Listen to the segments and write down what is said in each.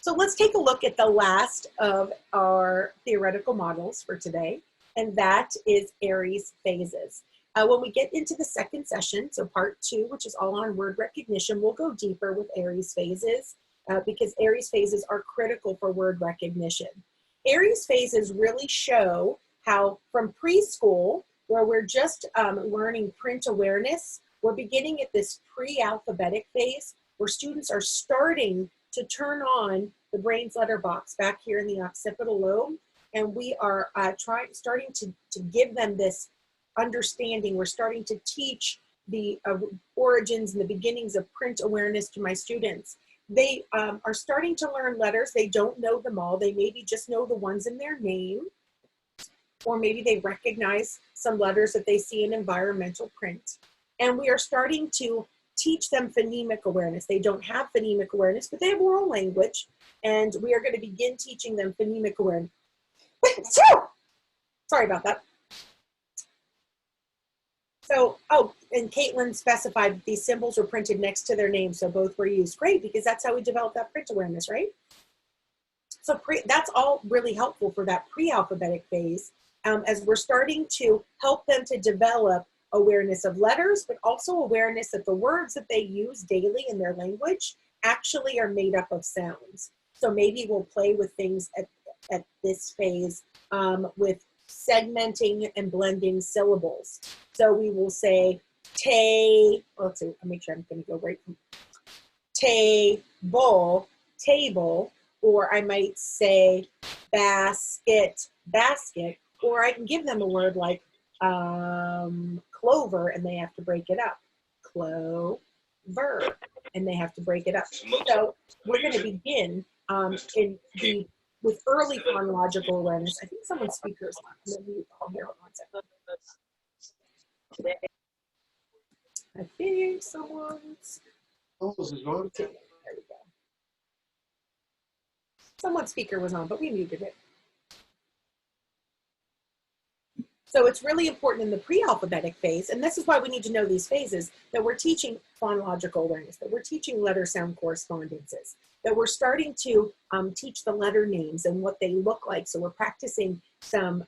So let's take a look at the last of our theoretical models for today, and that is Aries phases. When we get into the second session, so part 2, which is all on word recognition, we'll go deeper with Aries phases because Aries phases are critical for word recognition. Aries phases really show how from preschool, where we're just learning print awareness, we're beginning at this pre-alphabetic phase where students are starting to turn on the brain's letterbox back here in the occipital lobe, and we are starting to give them this understanding. We're starting to teach the origins and the beginnings of print awareness to my students. They are starting to learn letters. They don't know them all. They maybe just know the ones in their name, or maybe they recognize some letters that they see in environmental print. And we are starting to teach them phonemic awareness. They don't have phonemic awareness, but they have oral language, and we are going to begin teaching them phonemic awareness. Sorry about that. So, oh, and Caitlin specified that these symbols were printed next to their names, so both were used. Great, because that's how we develop that print awareness, right? So that's all really helpful for that pre-alphabetic phase, as we're starting to help them to develop awareness of letters, but also awareness that the words that they use daily in their language actually are made up of sounds. So maybe we'll play with things at this phase with segmenting and blending syllables. So we will say let's see, I'll make sure I'm going to go right from table, or I might say basket, or I can give them a word like clover, and they have to break it up. Clover, and they have to break it up. So we're going to begin with early chronological awareness. I think someone's speaker is on. Maybe I'll hear it one second. I think someone's. There we go. Someone's speaker was on, but we muted it. So it's really important in the pre-alphabetic phase, and this is why we need to know these phases, that we're teaching phonological awareness, that we're teaching letter-sound correspondences, that we're starting to teach the letter names and what they look like. So we're practicing some,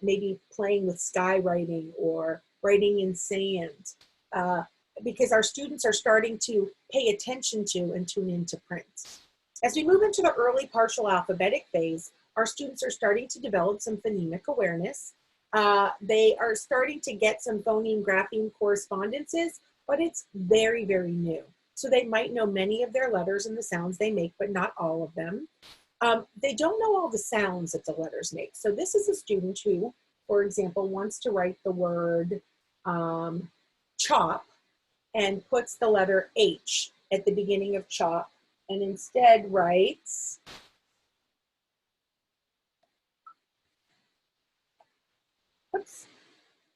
maybe playing with skywriting or writing in sand, because our students are starting to pay attention to and tune into print. As we move into the early partial alphabetic phase, our students are starting to develop some phonemic awareness. They are starting to get some phoneme-grapheme correspondences, but it's very, very new. So they might know many of their letters and the sounds they make, but not all of them. They don't know all the sounds that the letters make. So this is a student who, for example, wants to write the word chop and puts the letter H at the beginning of chop, and instead writes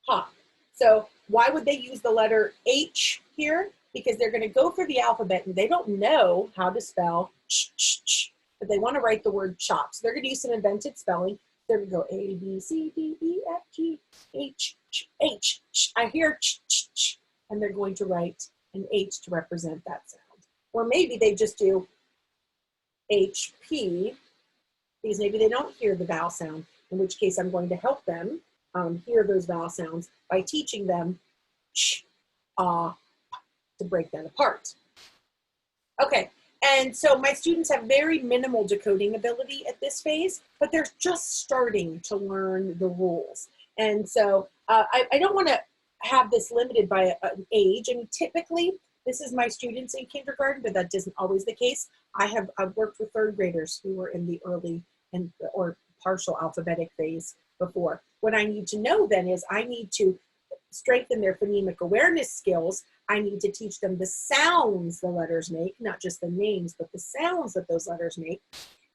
hop. So why would they use the letter H here? Because they're going to go for the alphabet and they don't know how to spell ch, but they want to write the word chop. So they're going to use some invented spelling. They're going to go A, B, C, D, E, F, G, H, ch, H, ch. I hear ch, ch, ch, and they're going to write an H to represent that sound. Or maybe they just do HP, because maybe they don't hear the vowel sound, in which case I'm going to help them hear those vowel sounds by teaching them ch, to break that apart. Okay, and so my students have very minimal decoding ability at this phase, but they're just starting to learn the rules. And so I don't want to have this limited by an age. I mean, typically, this is my students in kindergarten, but that isn't always the case. I've worked with third graders who were in the early or partial alphabetic phase before. What I need to know then is I need to strengthen their phonemic awareness skills. I need to teach them the sounds the letters make, not just the names, but the sounds that those letters make.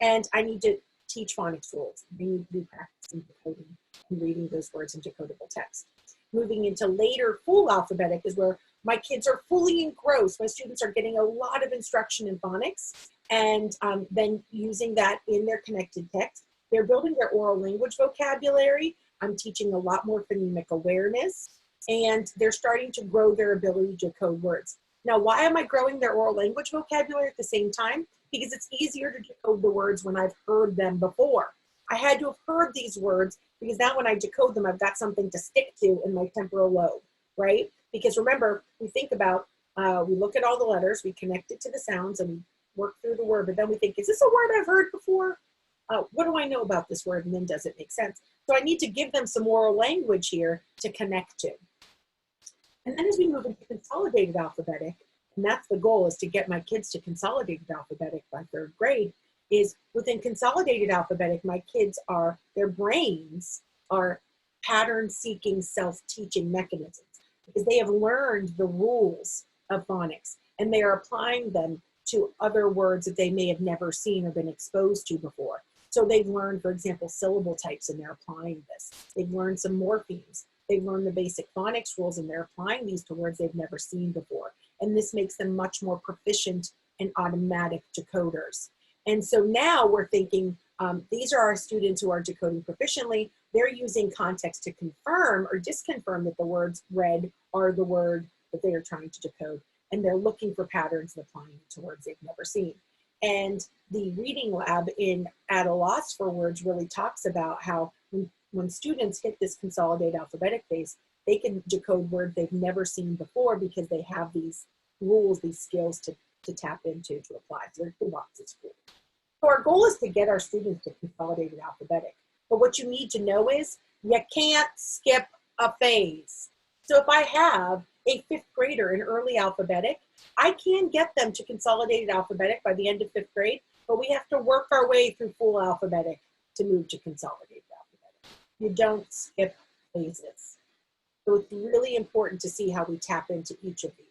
And I need to teach phonics rules. They need to be practicing decoding and reading those words in decodable text. Moving into later full alphabetic is where my kids are fully engrossed. My students are getting a lot of instruction in phonics and then using that in their connected text. They're building their oral language vocabulary. I'm teaching a lot more phonemic awareness, and they're starting to grow their ability to code words. Now, why am I growing their oral language vocabulary at the same time? because it's easier to decode the words when I've heard them before. I had to have heard these words because now when I decode them, I've got something to stick to in my temporal lobe, right? Because remember, we think about, we look at all the letters, we connect it to the sounds, and we work through the word, but then we think, is this a word I've heard before? What do I know about this word? And then does it make sense? So I need to give them some oral language here to connect to. And then as we move into consolidated alphabetic, and that's the goal, is to get my kids to consolidated alphabetic by 3rd grade, is within consolidated alphabetic, my kids are, their brains are pattern-seeking self-teaching mechanisms because they have learned the rules of phonics and they are applying them to other words that they may have never seen or been exposed to before. So they've learned, for example, syllable types and they're applying this. They've learned some morphemes. They've learned the basic phonics rules and they're applying these to words they've never seen before. And this makes them much more proficient and automatic decoders. And so now we're thinking, these are our students who are decoding proficiently. They're using context to confirm or disconfirm that the words read are the word that they are trying to decode. And they're looking for patterns and applying it to words they've never seen. And the reading lab in At a Loss for Words really talks about how when students hit this consolidated alphabetic phase, they can decode words they've never seen before because they have these rules, these skills to tap into, to apply. So they're toolboxes for it. So our goal is to get our students to consolidated alphabetic. But what you need to know is you can't skip a phase. So if I have a 5th grader in early alphabetic, I can get them to consolidated alphabetic by the end of 5th grade, but we have to work our way through full alphabetic to move to consolidated alphabetic. You don't skip phases. So it's really important to see how we tap into each of these.